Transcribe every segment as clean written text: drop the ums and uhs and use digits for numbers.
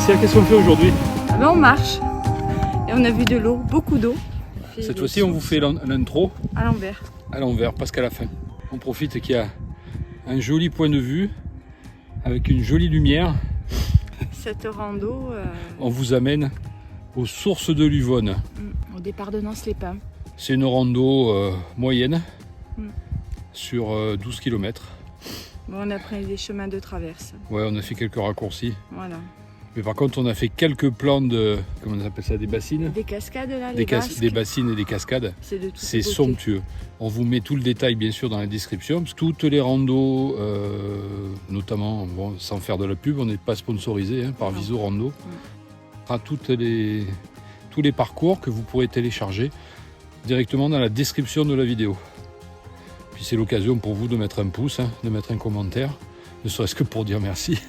Cécile, qu'est-ce qu'on fait aujourd'hui? Ah ben on marche et on a vu de l'eau, beaucoup d'eau. Cette fois-ci, on vous fait l'intro à l'envers. À l'envers, parce qu'à la fin. On profite qu'il y a un joli point de vue avec une jolie lumière. Cette rando. On vous amène aux sources de l'Uvonne. Au départ de Nance-les-Pins. C'est une rando moyenne sur 12 km. Bon, on a pris des chemins de traverse. Ouais, on a fait quelques raccourcis. Voilà. Mais par contre, on a fait quelques plans de, comment on appelle ça, des bassines? Des cascades là, Des bassines et des cascades. C'est somptueux. On vous met tout le détail bien sûr dans la description. Toutes les randos, notamment, bon, sans faire de la pub, on n'est pas sponsorisé par Viso Rando. On fera tous les parcours que vous pourrez télécharger directement dans la description de la vidéo. Puis c'est l'occasion pour vous de mettre un pouce, de mettre un commentaire, ne serait-ce que pour dire merci.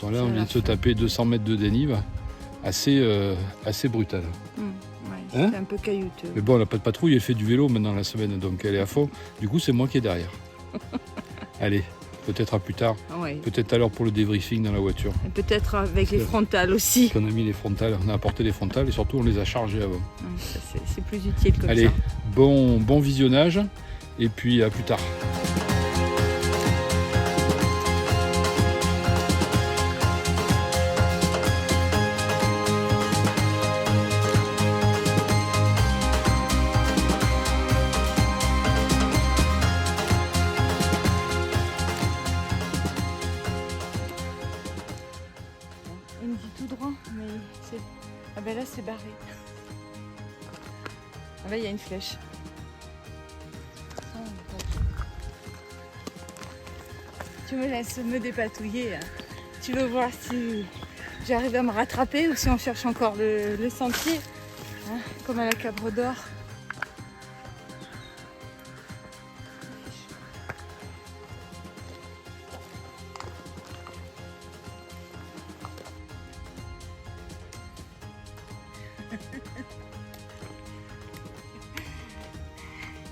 Là, on vient de se taper 200 mètres de dénive, assez brutal. C'est un peu caillouteux. Mais bon, elle n'a pas de patrouille, elle fait du vélo maintenant la semaine, donc elle est à fond. Du coup, c'est moi qui est derrière. Allez, peut-être à plus tard. Peut-être à l'heure pour le débriefing dans la voiture. Et peut-être avec les frontales aussi. On a mis les frontales, on a apporté les frontales et surtout on les a chargées avant. C'est plus utile comme ça. Allez, bon visionnage et puis à plus tard. Il me dit tout droit, mais c'est... Ah ben là c'est barré. Ah ben il y a une flèche. Tu me laisses me dépatouiller. Tu veux voir si j'arrive à me rattraper ou si on cherche encore le sentier, comme à la Cabre d'Or.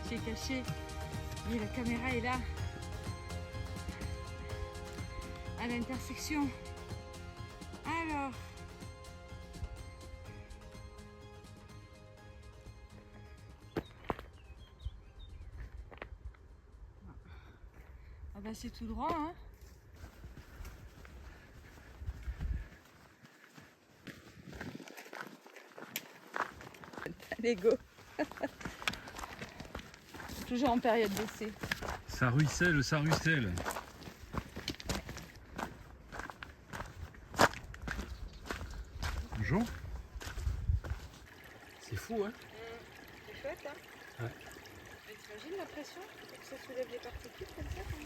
J'ai caché, et la caméra est là, à l'intersection. Alors, ah bah c'est tout droit, Allez, go. Toujours en période d'essai. Ça ruisselle, ça ruisselle. Bonjour. C'est fou, C'est chouette, Ouais. T'imagines la pression pour que ça soulève les particules comme ça, quand même.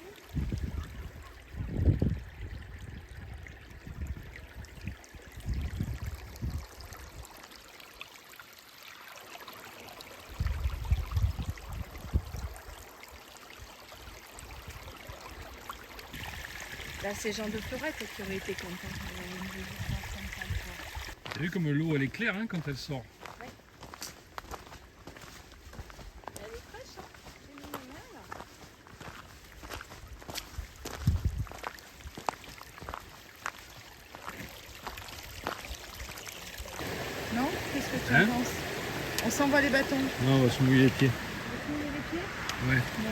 Là, c'est Jean de Florette qui aurait été content. T'as vu comme l'eau elle est claire quand elle sort? Ouais. Elle est fraîche, c'est mignon, là. Non? Qu'est-ce que tu en penses? On s'envoie les bâtons. Non, on va se mouiller les pieds. On va se mouiller les pieds? Ouais. Non.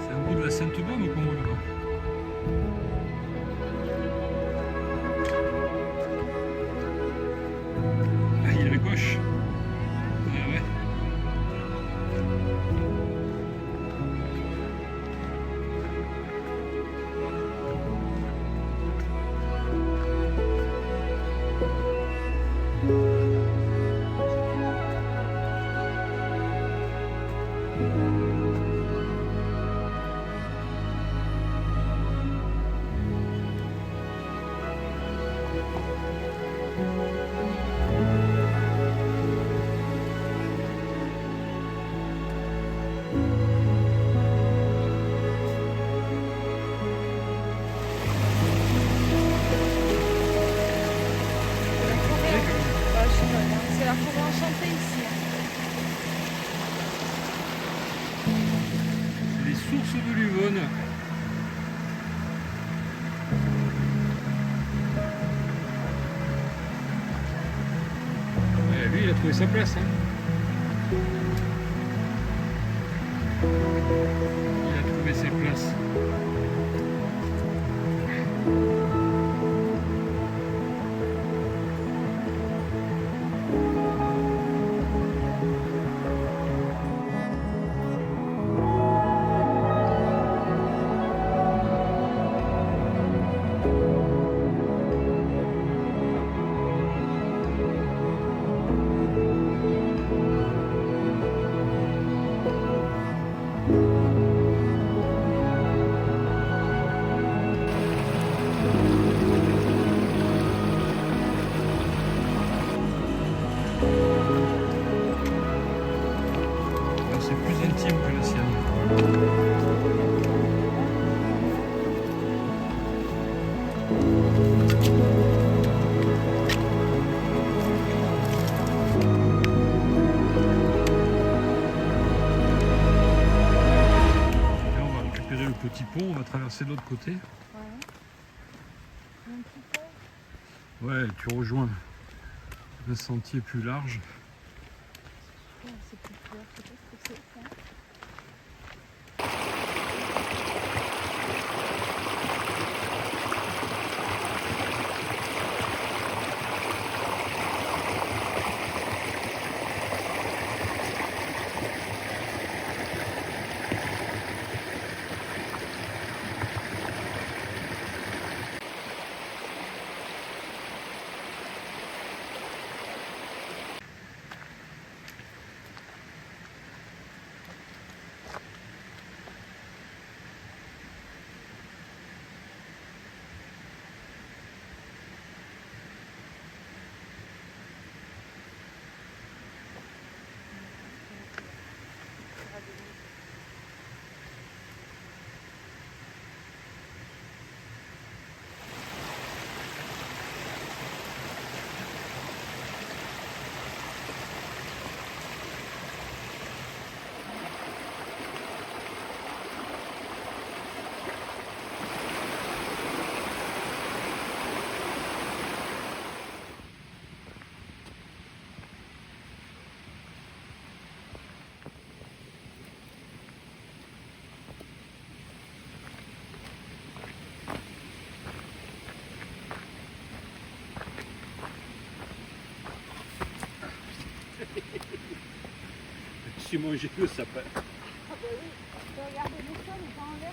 C'est un bout de la Sainte-Baume qu'on voit là-bas. Ah, il est à gauche. Ah ouais. enchanté ici. C'est les sources de l'Uvonne. Ouais, lui, il a trouvé sa place. Hein. Il a trouvé ses places. C'est plus intime que la sienne. Là, on va récupérer le petit pont, on va traverser de l'autre côté. Ouais, tu rejoins un sentier plus large. C'est plus clair, je sais pas ce que c'est ça. J'ai mangé le sapin. Ah bah oui, tu regardes le sol, mais pas en l'air.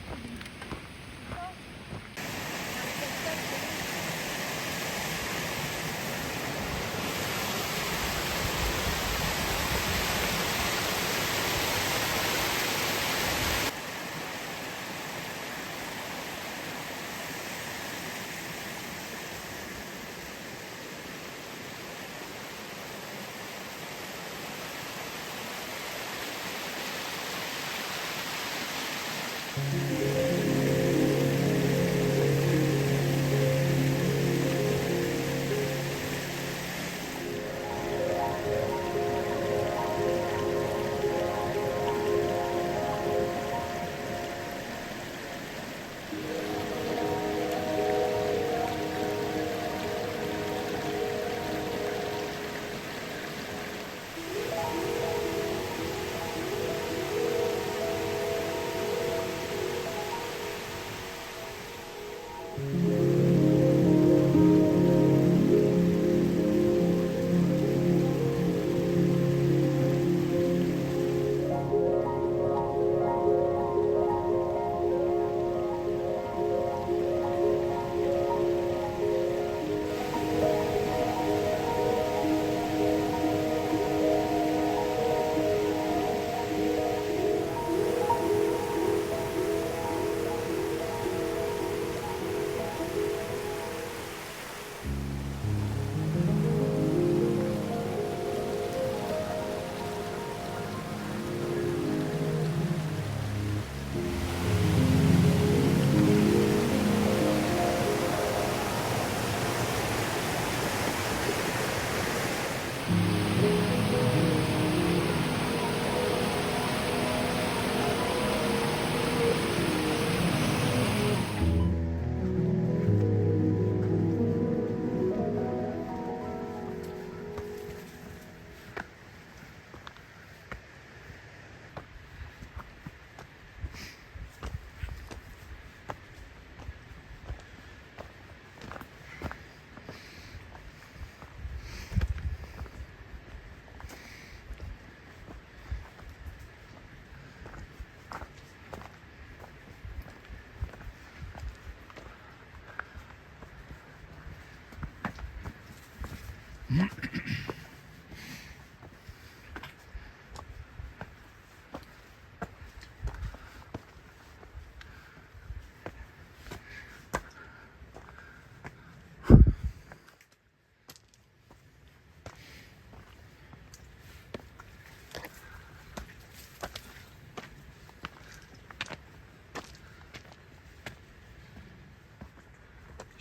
Thank you.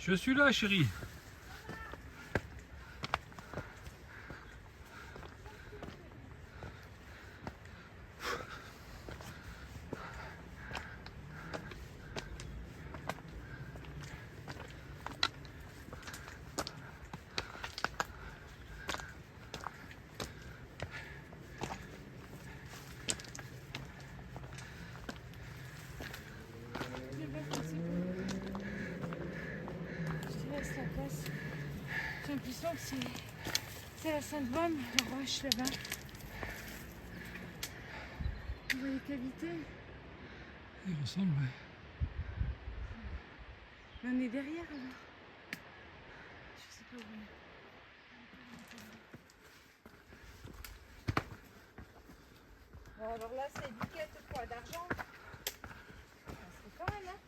Je suis là, chérie. J'ai l'impression que c'est la Sainte-Baume, la roche là-bas. Vous voyez les cavités? Il ressemble, ouais. Mais on est derrière alors. Je sais pas où on est. Bon, alors là, c'est 10 quêtes quoi d'argent. C'est quand même, hein.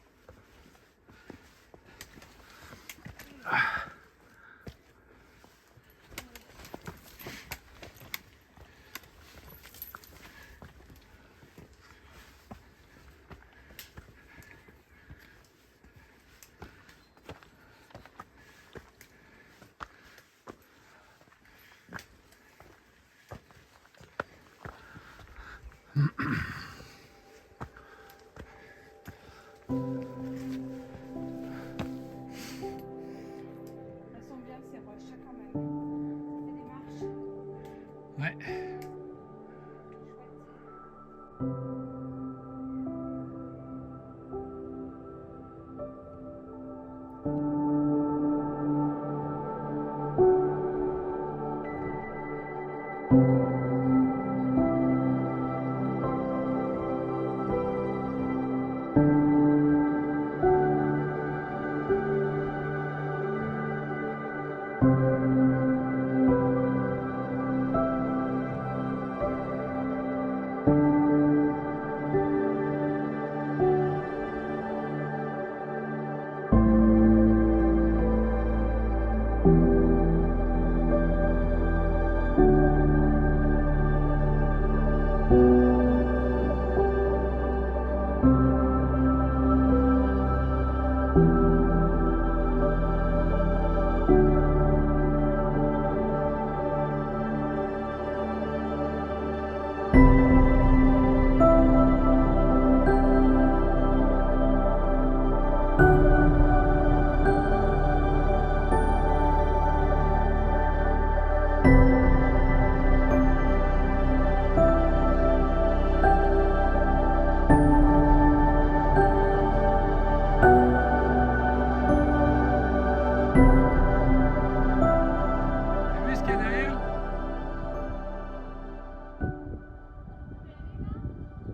Elles sont bien ces roches quand même. C'est des marches. Ouais.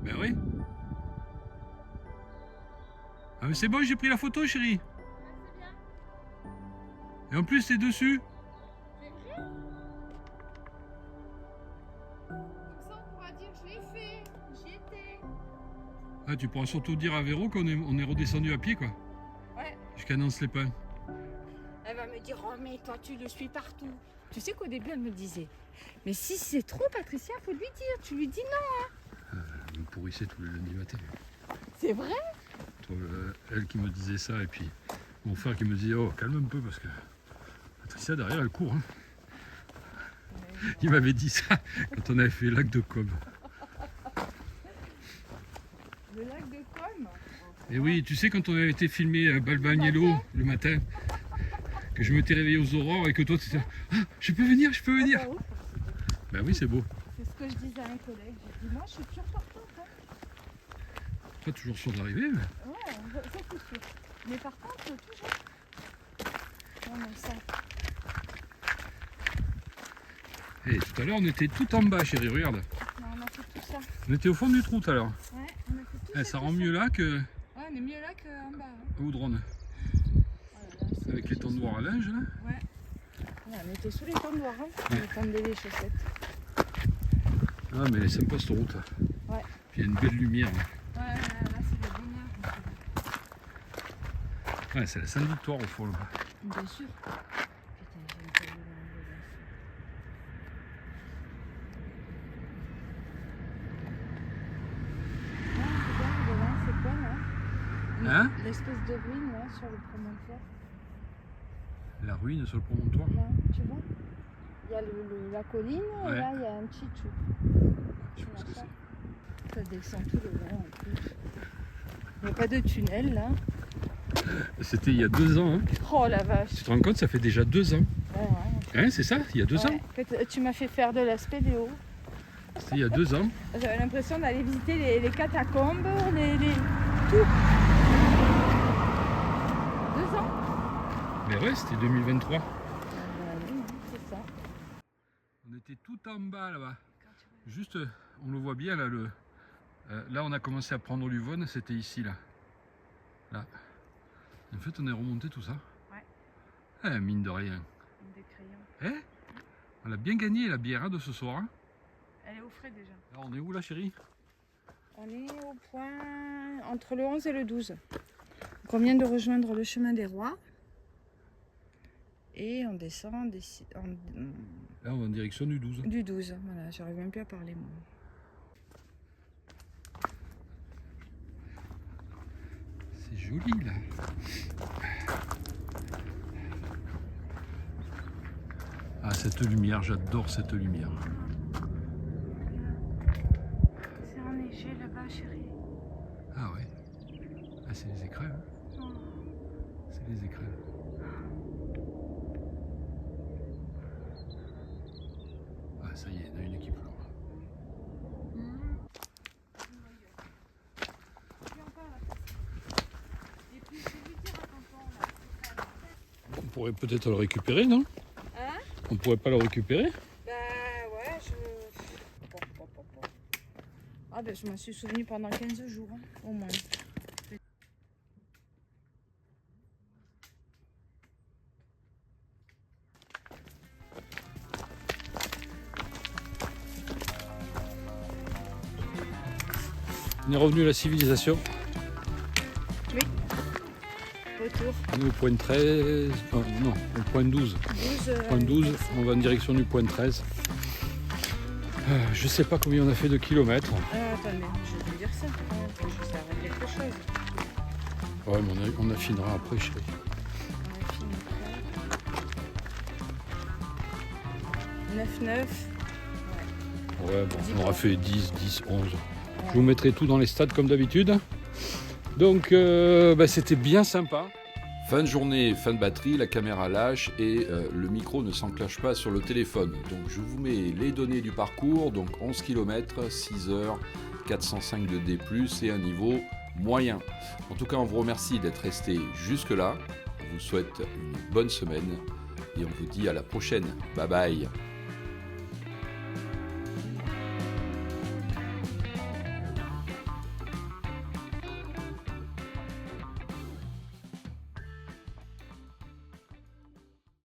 Ben oui. Ah mais c'est bon, j'ai pris la photo, chérie. Et en plus, c'est dessus. C'est vrai? Comme ça, on pourra dire je l'ai fait, j'y étais. Ah, tu pourras surtout dire à Véro qu'on est redescendu à pied, quoi. Ouais. Jusqu'à Nance-les-Pins. Elle va me dire, oh mais toi tu le suis partout. Tu sais qu'au début elle me disait, mais si c'est trop Patricia, faut lui dire. Tu lui dis non. Elle me pourrissait tous les lundis matin. C'est vrai? Toi, elle qui me disait ça, et puis mon frère qui me disait, oh, calme un peu, parce que Patricia, derrière, elle court. Hein. Il m'avait dit ça quand on avait fait le lac de Com. Le lac de Com? Et oui, tu sais, quand on avait été filmé à Balbagnello le matin, que je m'étais réveillé aux aurores et que toi tu étais, ah, je peux venir, je peux venir. Ben oui, c'est beau. C'est ce que je disais à un collègue. J'ai dit, moi je suis toujours partante. Hein. Pas toujours sûr d'arriver. Mais... Ouais, ça c'est sûr. Mais par contre, toujours. Non, mais ça. Et tout à l'heure, on était tout en bas, chérie, regarde. Non, on a fait tout ça. On était au fond du trou tout à l'heure. Ouais, on a fait tout ça. Ça rend mieux là que Ouais, on est mieux là qu'en bas. Hein. à Oudron. Voilà, avec les tendoirs à linge là. Ouais. Ouais, on était sous les tendoirs, hein. On attendait les chaussettes. Ah mais elle est sympa cette route. Ouais. Puis il y a une belle lumière. Ouais, là c'est le bonheur. Ouais, c'est la Sainte-Victoire au fond là-bas. Bien sûr. Putain, j'ai pas vu l'enlever. C'est quoi là? Hein? L'espèce de ruine là sur le promontoire. La ruine sur le promontoire. Là, tu vois, il y a la colline et Ouais. là il y a un petit trou. Je sais pas ce que c'est. Ça descend tout le long en plus. Il n'y a pas de tunnel là. C'était il y a 2 ans. Hein. Oh la vache. Tu te rends compte, ça fait déjà 2 ans. Ouais. Hein, c'est ça, il y a 2 ans. Tu m'as fait faire de la spéléo. C'était il y a 2 ans. J'avais l'impression d'aller visiter les catacombes, tout. 2 ans. Mais ouais, c'était 2023. Oui, c'est ça. On était tout en bas là-bas. Juste, on le voit bien là. Là, on a commencé à prendre l'Uvonne, c'était ici là. Là. En fait, on est remonté tout ça. Ouais. Eh, mine de rien. Des crayons. Eh, on a bien gagné la bière de ce soir. Hein. Elle est au frais déjà. Alors, on est où là, chérie? On est au point entre le 11 et le 12. Donc on vient de rejoindre le chemin des rois. Et on descend Là, on est en direction du 12. du 12. Voilà, j'arrive même plus à parler moi. C'est joli là. Ah, cette lumière, j'adore cette lumière. C'est enneigé là-bas, chérie. Ah ouais. Ah, c'est les écrans. Hein. Oh. C'est les écrans. Ah, ça y est, il y en a une qui pleure. On pourrait peut-être le récupérer, non? Hein? On pourrait pas le récupérer? Bah ouais, Ah ben je m'en suis souvenu pendant 15 jours, hein, au moins. On est revenu à la civilisation. Oui. Retour. On est au point 13. Non, au point 12. 12. Point 12, on va en direction du point 13. Je sais pas combien on a fait de kilomètres. Attendez, je vais vous dire ça. Faut que je serve à quelque chose. Ouais, mais on affinera après, chérie. On a fini après. 9. Ouais, bon, 10 on aura pas. fait 10, 10, 11. Je vous mettrai tout dans les stades comme d'habitude. Donc, c'était bien sympa. Fin de journée, fin de batterie, la caméra lâche et le micro ne s'enclenche pas sur le téléphone. Donc je vous mets les données du parcours, donc 11 km, 6 heures, 405 de D+, et un niveau moyen. En tout cas, on vous remercie d'être resté jusque-là. On vous souhaite une bonne semaine et on vous dit à la prochaine. Bye bye.